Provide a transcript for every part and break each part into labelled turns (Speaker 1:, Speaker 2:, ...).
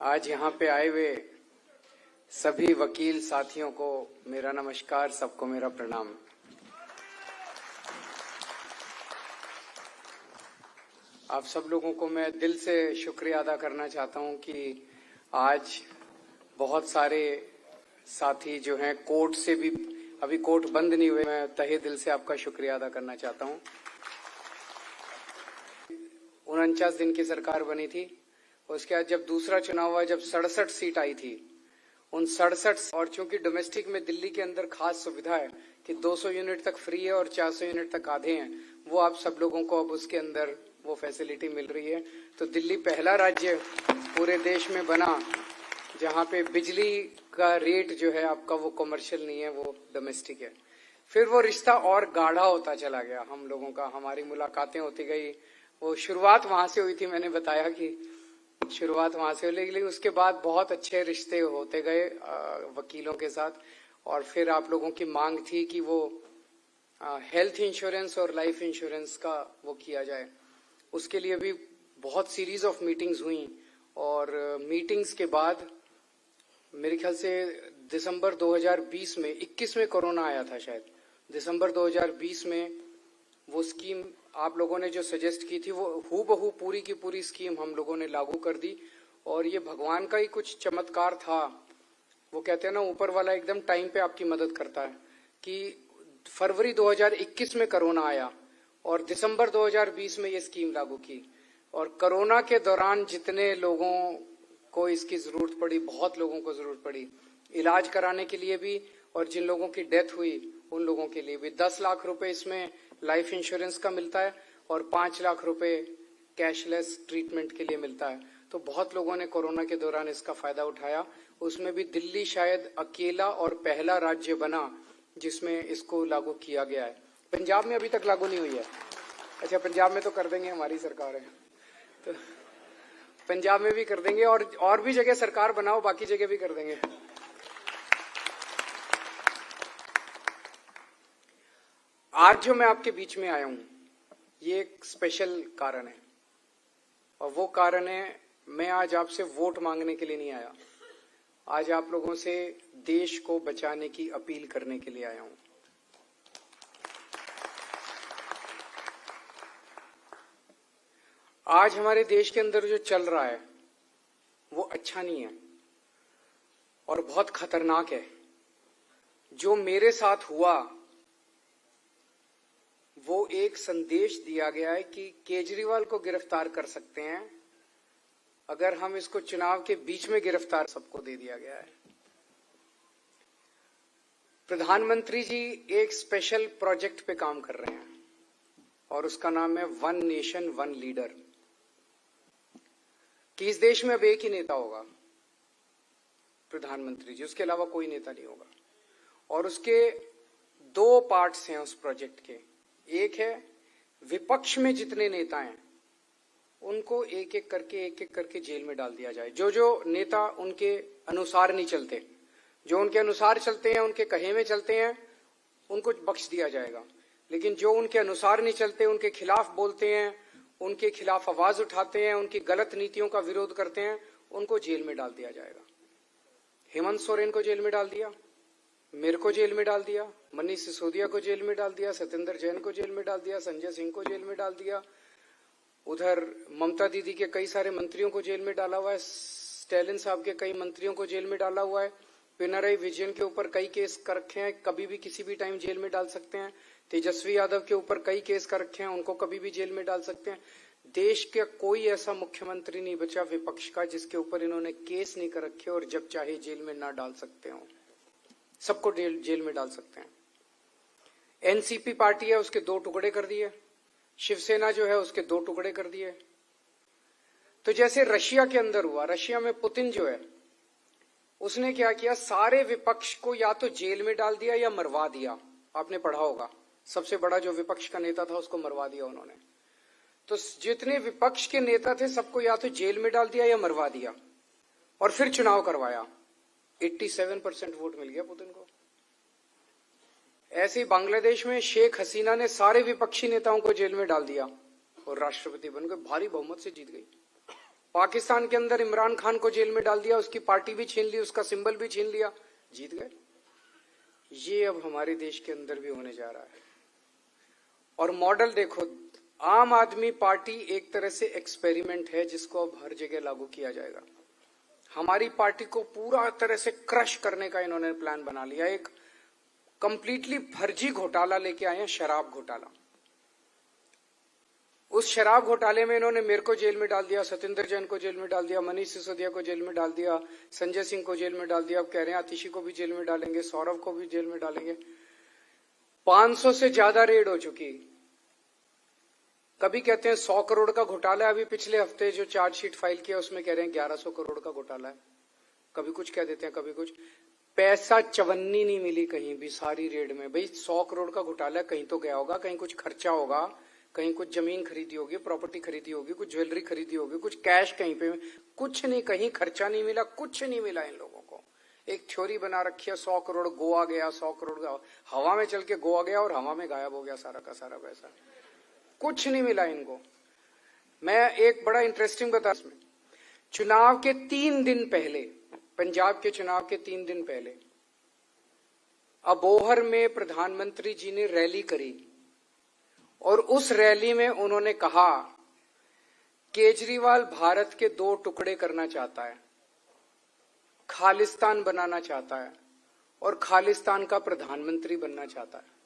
Speaker 1: आज यहाँ पे आए हुए सभी वकील साथियों को मेरा नमस्कार, सबको मेरा प्रणाम। आप सब लोगों को मैं दिल से शुक्रिया अदा करना चाहता हूँ कि आज बहुत सारे साथी जो हैं कोर्ट से भी, अभी कोर्ट बंद नहीं हुए, मैं तहे दिल से आपका शुक्रिया अदा करना चाहता हूँ। 49 दिन की सरकार बनी थी, उसके बाद जब दूसरा चुनाव हुआ, जब 67 सीट आई थी, उन 67 और चूंकि डोमेस्टिक में दिल्ली के अंदर खास सुविधा है कि 200 यूनिट तक फ्री है और 400 यूनिट तक आधे हैं, वो आप सब लोगों को अब उसके अंदर वो फैसिलिटी मिल रही है। तो दिल्ली पहला राज्य पूरे देश में बना जहां पे बिजली का रेट जो है आपका वो कमर्शियल नहीं है, वो डोमेस्टिक है। फिर वो रिश्ता और गाढ़ा होता चला गया हम लोगों का, हमारी मुलाकातें होती गई। वो शुरुआत वहां से हुई थी, मैंने बताया कि शुरुआत वहां से, लेकिन उसके बाद बहुत अच्छे रिश्ते होते गए वकीलों के साथ। और फिर आप लोगों की मांग थी कि वो हेल्थ इंश्योरेंस और लाइफ इंश्योरेंस का वो किया जाए, उसके लिए भी बहुत सीरीज ऑफ मीटिंग्स हुई। और मीटिंग्स के बाद मेरे ख्याल से दिसंबर 2020 में, 21 में कोरोना आया था शायद, दिसंबर 2020 में वो स्कीम आप लोगों ने जो सजेस्ट की थी वो हूबहू पूरी की पूरी स्कीम हम लोगों ने लागू कर दी। और ये भगवान का ही कुछ चमत्कार था। वो कहते हैं ना, ऊपर वाला एकदम टाइम पे आपकी मदद करता है, कि फरवरी 2021 में कोरोना आया और दिसंबर 2020 में ये स्कीम लागू की। और कोरोना के दौरान जितने लोगों को इसकी जरूरत पड़ी, बहुत लोगों को जरूरत पड़ी इलाज कराने के लिए भी, और जिन लोगों की डेथ हुई उन लोगों के लिए भी 10 लाख रुपए इसमें लाइफ इंश्योरेंस का मिलता है और 5 लाख रुपए कैशलेस ट्रीटमेंट के लिए मिलता है। तो बहुत लोगों ने कोरोना के दौरान इसका फायदा उठाया। उसमें भी दिल्ली शायद अकेला और पहला राज्य बना जिसमें इसको लागू किया गया है। पंजाब में अभी तक लागू नहीं हुई है। अच्छा, पंजाब में तो कर देंगे, हमारी सरकार है, तो पंजाब में भी कर देंगे, और भी जगह सरकार बनाओ, बाकी जगह भी कर देंगे। आज जो मैं आपके बीच में आया हूं, ये एक स्पेशल कारण है, और वो कारण है, मैं आज आपसे वोट मांगने के लिए नहीं आया। आज आप लोगों से देश को बचाने की अपील करने के लिए आया हूं। आज हमारे देश के अंदर जो चल रहा है वो अच्छा नहीं है और बहुत खतरनाक है। जो मेरे साथ हुआ वो एक संदेश दिया गया है कि केजरीवाल को गिरफ्तार कर सकते हैं अगर हम इसको चुनाव के बीच में गिरफ्तार, सबको दे दिया गया है। प्रधानमंत्री जी एक स्पेशल प्रोजेक्ट पे काम कर रहे हैं और उसका नाम है वन नेशन वन लीडर, कि इस देश में अब एक ही नेता होगा, प्रधानमंत्री जी, उसके अलावा कोई नेता नहीं होगा। और उसके 2 पार्ट्स हैं उस प्रोजेक्ट के। एक है विपक्ष में जितने नेता हैं उनको एक एक करके जेल में डाल दिया जाए। जो जो नेता उनके अनुसार नहीं चलते, जो उनके अनुसार चलते हैं, उनके कहे में चलते हैं, उनको बख्श दिया जाएगा। लेकिन जो उनके अनुसार नहीं चलते, उनके खिलाफ बोलते हैं, उनके खिलाफ आवाज उठाते हैं, उनकी गलत नीतियों का विरोध करते हैं, उनको जेल में डाल दिया जाएगा। हेमंत सोरेन को जेल में डाल दिया, मेरे को जेल में डाल दिया, मनीष सिसोदिया को जेल में डाल दिया, सत्येंद्र जैन को जेल में डाल दिया, संजय सिंह को जेल में डाल दिया, उधर ममता दीदी के कई सारे मंत्रियों को जेल में डाला हुआ है, स्टैलिन साहब के कई मंत्रियों को जेल में डाला हुआ है, पिनराई विजयन के ऊपर कई केस कर रखे हैं, कभी भी किसी भी टाइम जेल में डाल सकते हैं, तेजस्वी यादव के ऊपर कई केस कर रखे हैं, उनको कभी भी जेल में डाल सकते हैं। देश का कोई ऐसा मुख्यमंत्री नहीं बचा विपक्ष का जिसके ऊपर इन्होंने केस नहीं कर रखे और जब चाहे जेल में ना डाल सकते हो, सबको जेल में डाल सकते हैं। एनसीपी पार्टी है, उसके 2 टुकड़े कर दिए, शिवसेना जो है उसके 2 टुकड़े कर दिए। तो जैसे रशिया के अंदर हुआ, रशिया में पुतिन जो है उसने क्या किया, सारे विपक्ष को या तो जेल में डाल दिया या मरवा दिया। आपने पढ़ा होगा, सबसे बड़ा जो विपक्ष का नेता था उसको मरवा दिया उन्होंने। तो जितने विपक्ष के नेता थे सबको या तो जेल में डाल दिया या मरवा दिया, और फिर चुनाव करवाया। 87% वोट मिल गया पुतिन को। ऐसे ही बांग्लादेश में शेख हसीना ने सारे विपक्षी नेताओं को जेल में डाल दिया और राष्ट्रपति बन गए, भारी बहुमत से जीत गई। पाकिस्तान के अंदर इमरान खान को जेल में डाल दिया, उसकी पार्टी भी छीन ली, उसका सिंबल भी छीन लिया, जीत गए। ये अब हमारे देश के अंदर भी होने जा रहा है। और मॉडल देखो, आम आदमी पार्टी एक तरह से एक्सपेरिमेंट है जिसको अब हर जगह लागू किया जाएगा। हमारी पार्टी को पूरा तरह से क्रश करने का इन्होंने प्लान बना लिया। एक कंप्लीटली फर्जी घोटाला लेके आए हैं, शराब घोटाला। उस शराब घोटाले में इन्होंने मेरे को जेल में डाल दिया, सत्येंद्र जैन को जेल में डाल दिया, मनीष सिसोदिया को जेल में डाल दिया, संजय सिंह को जेल में डाल दिया। अब कह रहे हैं आतिशी को भी जेल में डालेंगे, सौरभ को भी जेल में डालेंगे। 500 से ज्यादा रेड हो चुकी। कभी कहते हैं 100 करोड़ का घोटाला है। अभी पिछले हफ्ते जो चार्जशीट फाइल किया उसमें कह रहे हैं 1100 करोड़ का घोटाला है। कभी कुछ कह देते हैं, कभी कुछ। पैसा चवन्नी नहीं मिली कहीं भी सारी रेड में। भाई 100 करोड़ का घोटाला, कहीं तो गया होगा, कहीं कुछ खर्चा होगा, कहीं कुछ जमीन खरीदी होगी, प्रॉपर्टी खरीदी होगी, कुछ ज्वेलरी खरीदी होगी, कुछ कैश कहीं पे, कुछ नहीं, कहीं खर्चा नहीं मिला, कुछ नहीं मिला इन लोगों को। एक थ्योरी बना रखी है 100 करोड़ गोवा गया, 100 करोड़ हवा में चल के गोवा गया और हवा में गायब हो गया सारा का सारा पैसा। कुछ नहीं मिला इनको। मैं एक बड़ा इंटरेस्टिंग बता, इसमें चुनाव के 3 दिन पहले, पंजाब के चुनाव के 3 दिन पहले अबोहर में प्रधानमंत्री जी ने रैली करी और उस रैली में उन्होंने कहा केजरीवाल भारत के 2 टुकड़े करना चाहता है, खालिस्तान बनाना चाहता है और खालिस्तान का प्रधानमंत्री बनना चाहता है।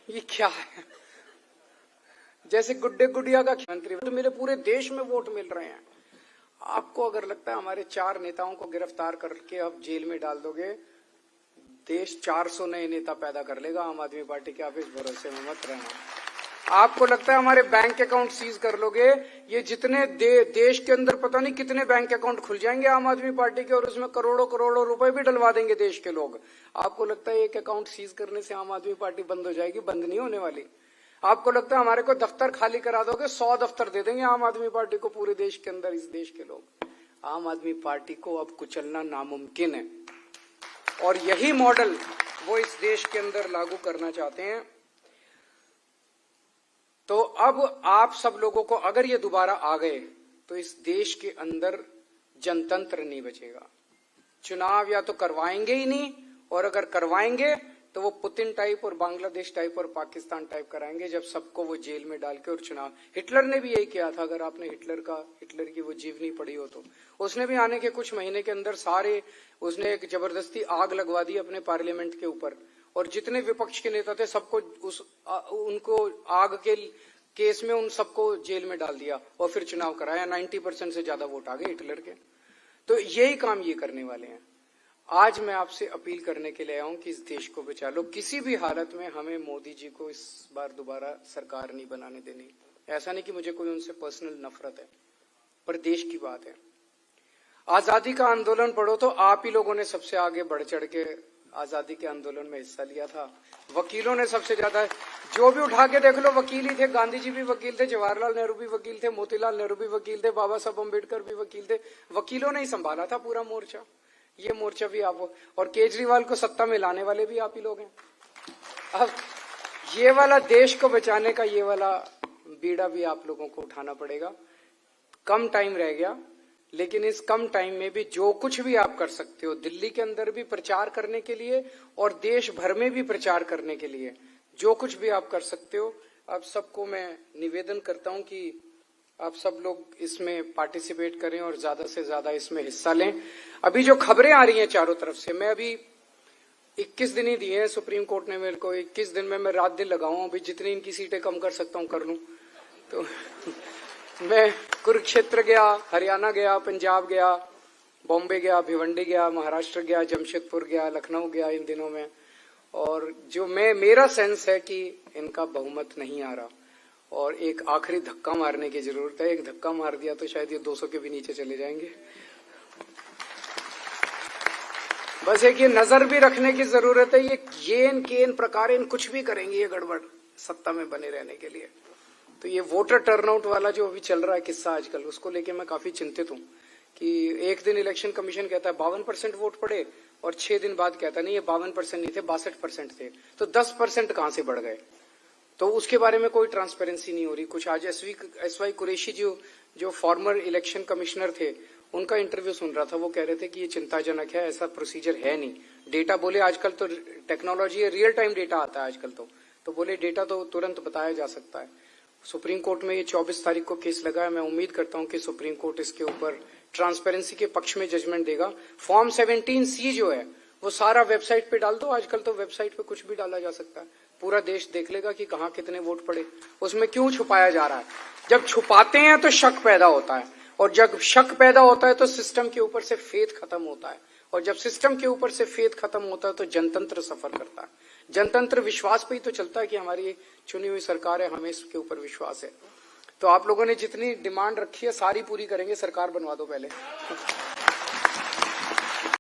Speaker 1: ये क्या है? जैसे गुड्डे गुड़िया का मंत्री तो मेरे पूरे देश में वोट मिल रहे हैं। आपको अगर लगता है हमारे 4 नेताओं को गिरफ्तार करके अब जेल में डाल दोगे, देश 400 नए नेता पैदा कर लेगा आम आदमी पार्टी के। आप इस भरोसे में मत रहना। आपको लगता है हमारे बैंक अकाउंट सीज कर लोगे, ये जितने देश के अंदर पता नहीं कितने बैंक अकाउंट खुल जाएंगे आम आदमी पार्टी के और उसमें करोड़ों करोड़ों रुपए भी डलवा देंगे देश के लोग। आपको लगता है एक अकाउंट सीज करने से आम आदमी पार्टी बंद हो जाएगी? बंद नहीं होने वाली। आपको लगता है हमारे को दफ्तर खाली करा दोगे, 100 दफ्तर दे देंगे आम आदमी पार्टी को पूरे देश के अंदर, इस देश के लोग। आम आदमी पार्टी को अब कुचलना नामुमकिन है और यही मॉडल वो इस देश के अंदर लागू करना चाहते हैं। तो अब आप सब लोगों को अगर ये दोबारा आ गए तो इस देश के अंदर जनतंत्र नहीं बचेगा। चुनाव या तो करवाएंगे ही नहीं, और अगर करवाएंगे तो वो पुतिन टाइप और बांग्लादेश टाइप और पाकिस्तान टाइप कराएंगे, जब सबको वो जेल में डाल के और चुनाव। हिटलर ने भी यही किया था। अगर आपने हिटलर की वो जीवनी पढ़ी हो तो उसने भी आने के कुछ महीने के अंदर सारे, उसने एक जबरदस्ती आग लगवा दी अपने पार्लियामेंट के ऊपर और जितने विपक्ष के नेता थे सबको उनको आग के केस में उन सबको जेल में डाल दिया और फिर चुनाव कराया। 90% से ज्यादा वोट आ गए हिटलर के। तो यही काम ये करने वाले हैं। आज मैं आपसे अपील करने के लिए आया हूं कि इस देश को बचा लो। किसी भी हालत में हमें मोदी जी को इस बार दोबारा सरकार नहीं बनाने देनी। ऐसा नहीं कि मुझे कोई उनसे पर्सनल नफरत है, पर देश की बात है। आजादी का आंदोलन पढ़ो तो आप ही लोगों ने सबसे आगे बढ़ चढ़ के आजादी के आंदोलन में हिस्सा लिया था। वकीलों ने सबसे ज्यादा, जो भी उठा के देख लो वकील ही थे। गांधी जी भी वकील थे, जवाहरलाल नेहरू भी वकील थे, मोतीलाल नेहरू भी वकील थे, बाबा साहब अम्बेडकर भी वकील थे। वकीलों ने ही संभाला था पूरा मोर्चा। ये मोर्चा भी आप, और केजरीवाल को सत्ता में लाने वाले भी आप ही लोग हैं। अब ये वाला देश को बचाने का ये वाला बीड़ा भी आप लोगों को उठाना पड़ेगा। कम टाइम रह गया, लेकिन इस कम टाइम में भी जो कुछ भी आप कर सकते हो, दिल्ली के अंदर भी प्रचार करने के लिए और देश भर में भी प्रचार करने के लिए जो कुछ भी आप कर सकते हो, आप सबको मैं निवेदन करता हूं कि आप सब लोग इसमें पार्टिसिपेट करें और ज्यादा से ज्यादा इसमें हिस्सा लें। अभी जो खबरें आ रही हैं चारों तरफ से, मैं अभी 21 दिन ही दिए हैं सुप्रीम कोर्ट ने मेरे को। 21 दिन में मैं रात दिन लगाऊं, अभी जितनी इनकी सीटें कम कर सकता हूं कर लूं। तो मैं कुरुक्षेत्र गया, हरियाणा गया, पंजाब गया, बॉम्बे गया, भिवंडी गया, महाराष्ट्र गया, जमशेदपुर गया, लखनऊ गया इन दिनों में। और जो मेरा सेंस है कि इनका बहुमत नहीं आ रहा और एक आखिरी धक्का मारने की जरूरत है। एक धक्का मार दिया तो शायद ये 200 के भी नीचे चले जाएंगे। बस एक ये नजर भी रखने की जरूरत है, ये केन प्रकार इन कुछ भी करेंगे ये गड़बड़ सत्ता में बने रहने के लिए। तो ये वोटर टर्नआउट वाला जो अभी चल रहा है किस्सा आजकल, उसको लेके मैं काफी चिंतित हूं कि एक दिन इलेक्शन कमीशन कहता है 52% वोट पड़े और 6 दिन बाद कहता नहीं ये 52% नहीं थे, 62% थे। तो 10% कहां से बढ़ गए? तो उसके बारे में कोई ट्रांसपेरेंसी नहीं हो रही। कुछ आज एसवाई कुरैशी जो फॉर्मर इलेक्शन कमिश्नर थे, उनका इंटरव्यू सुन रहा था, वो कह रहे थे कि ये चिंताजनक है, ऐसा प्रोसीजर है नहीं। डेटा बोले आजकल तो टेक्नोलॉजी है, रियल टाइम डेटा आता है आजकल तो बोले डेटा तो तुरंत बताया जा सकता है। सुप्रीम कोर्ट में ये 24 तारीख को केस लगा है। मैं उम्मीद करता हूं कि सुप्रीम कोर्ट इसके ऊपर ट्रांसपेरेंसी के पक्ष में जजमेंट देगा। फॉर्म 17C जो है वो सारा वेबसाइट पे डाल दो। आजकल तो वेबसाइट पे कुछ भी डाला जा सकता है, पूरा देश देख लेगा कि कहाँ कितने वोट पड़े। उसमें क्यों छुपाया जा रहा है? जब छुपाते हैं तो शक पैदा होता है, और जब शक पैदा होता है तो सिस्टम के ऊपर से फेथ खत्म होता है, और जब सिस्टम के ऊपर से फेथ खत्म होता है तो जनतंत्र सफर करता है। जनतंत्र विश्वास पे ही तो चलता है कि हमारी चुनी हुई सरकार है, हमें इसके ऊपर विश्वास है। तो आप लोगों ने जितनी डिमांड रखी है सारी पूरी करेंगे। सरकार बनवा दो पहले।